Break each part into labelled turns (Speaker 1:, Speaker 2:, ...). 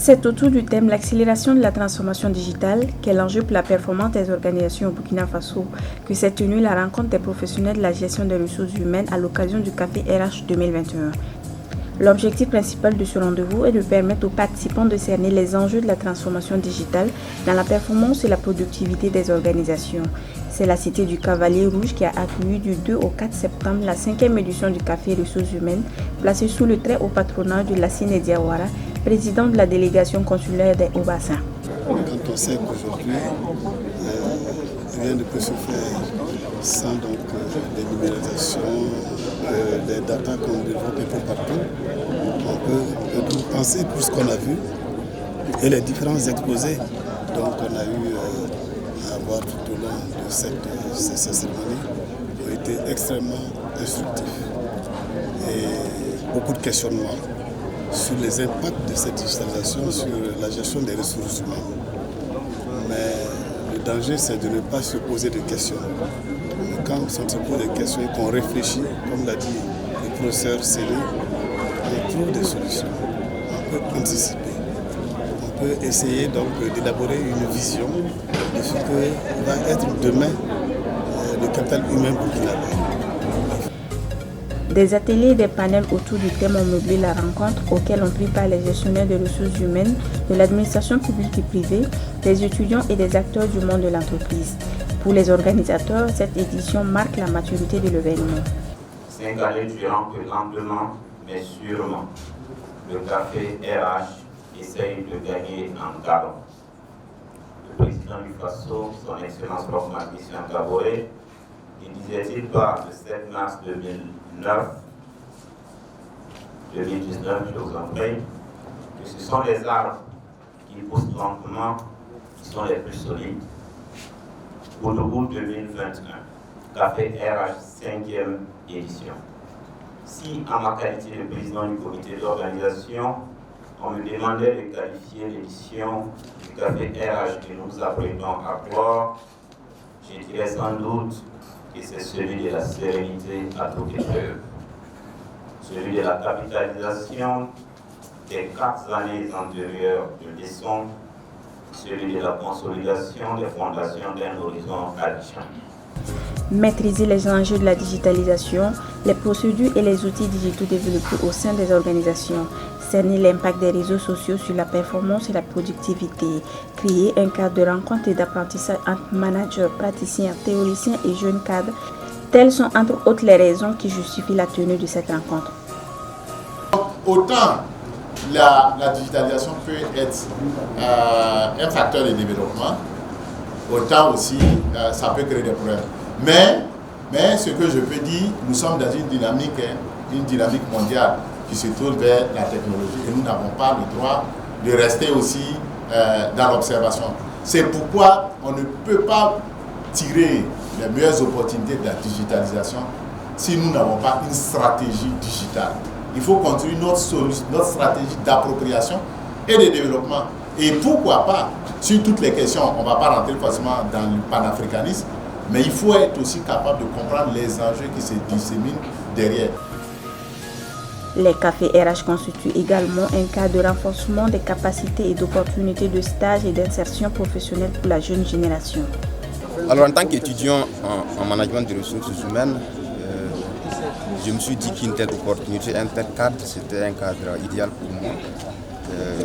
Speaker 1: C'est autour du thème l'accélération de la transformation digitale, quel enjeu pour la performance des organisations au Burkina Faso, que s'est tenue la rencontre des professionnels de la gestion des ressources humaines à l'occasion du Café RH 2021. L'objectif principal de ce rendez-vous est de permettre aux participants de cerner les enjeux de la transformation digitale dans la performance et la productivité des organisations. C'est la Cité du Cavalier Rouge qui a accueilli du 2 au 4 septembre la 5e édition du Café Ressources Humaines, placée sous le très haut patronage de Lassine Diawara, président de la délégation consulaire des Hauts-Bassins.
Speaker 2: Quand on sait qu'aujourd'hui, rien ne peut se faire sans des numérisations, des data qu'on développe un peu partout, on peut penser pour ce qu'on a vu et les différents exposés donc on a eu à voir tout au long de cette cérémonie ont été extrêmement instructifs et beaucoup de questionnements sur les impacts de cette digitalisation sur la gestion des ressources humaines. Mais le danger, c'est de ne pas se poser de questions. Mais quand on se pose des questions et qu'on réfléchit, comme l'a dit le professeur Céline, on trouve des solutions. On peut anticiper. On peut essayer donc d'élaborer une vision de ce que va être demain le capital humain burkinabé.
Speaker 1: Des ateliers et des panels autour du thème ont meublé la rencontre auxquels ont pris part les gestionnaires de ressources humaines, de l'administration publique et privée, des étudiants et des acteurs du monde de l'entreprise. Pour les organisateurs, cette édition marque la maturité de l'événement.
Speaker 3: 5 années durant que lentement, mais sûrement, le café RH essaye de gagner en talent. Le président du FASO, son Excellence Prof. Christian Kaboré, ne disait-il pas le 7 mars 2019, je vous en prie, que ce sont les arbres qui poussent lentement qui sont les plus solides. Pour le bout 2021, Café RH 5e édition. Si, en ma qualité de président du comité d'organisation, on me demandait de qualifier l'édition du Café RH que nous apprêtons à clore, je dirais sans doute que c'est celui de la sérénité à toute épreuve, celui de la capitalisation des 4 années antérieures de leçons, celui de la consolidation des fondations d'un horizon alléchant.
Speaker 1: Maîtriser les enjeux de la digitalisation, les procédures et les outils digitaux développés au sein des organisations, cerner l'impact des réseaux sociaux sur la performance et la productivité, créer un cadre de rencontre et d'apprentissage entre managers, praticiens, théoriciens et jeunes cadres, telles sont entre autres les raisons qui justifient la tenue de cette rencontre.
Speaker 4: Autant la digitalisation peut être un facteur de développement, autant aussi ça peut créer des problèmes. Mais ce que je peux dire, nous sommes dans une dynamique mondiale qui se tourne vers la technologie et nous n'avons pas le droit de rester aussi dans l'observation. C'est pourquoi on ne peut pas tirer les meilleures opportunités de la digitalisation si nous n'avons pas une stratégie digitale. Il faut construire notre stratégie d'appropriation et de développement. Et pourquoi pas, sur toutes les questions, on ne va pas rentrer forcément dans le panafricanisme, mais il faut être aussi capable de comprendre les enjeux qui se disséminent derrière.
Speaker 1: Les cafés RH constituent également un cadre de renforcement des capacités et d'opportunités de stage et d'insertion professionnelle pour la jeune génération.
Speaker 5: Alors en tant qu'étudiant en management des ressources humaines, je me suis dit qu'une telle opportunité, un tel cadre, c'était un cadre idéal pour moi,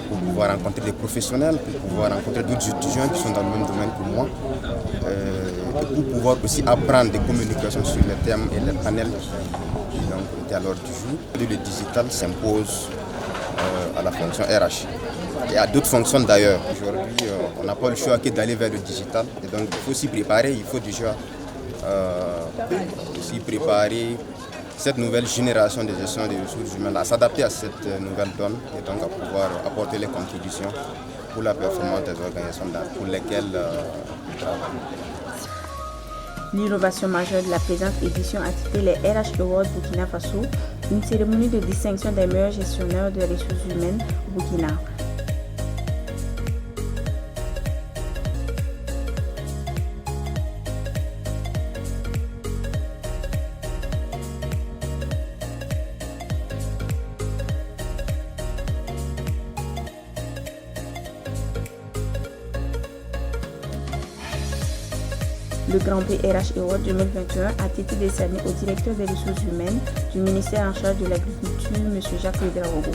Speaker 5: pour pouvoir rencontrer des professionnels, pour pouvoir rencontrer d'autres étudiants qui sont dans le même domaine que moi, et pour pouvoir aussi apprendre des communications sur les thèmes et les panels qui étaient à l'ordre du jour. Le digital s'impose à la fonction RH et à d'autres fonctions d'ailleurs. Aujourd'hui, on n'a pas le choix que d'aller vers le digital, et donc il faut s'y préparer, il faut déjà s'y préparer cette nouvelle génération de gestion des ressources humaines, à s'adapter à cette nouvelle donne et donc à pouvoir apporter les contributions pour la performance des organisations pour lesquelles nous travaillons.
Speaker 1: L'innovation majeure de la présente édition a titré les RH Awards Burkina Faso, une cérémonie de distinction des meilleurs gestionnaires des ressources humaines au Burkina. Le Grand Prix RH Award 2021 a été décerné au directeur des ressources humaines du ministère en charge de l'agriculture, M. Jacques Ouedraogo.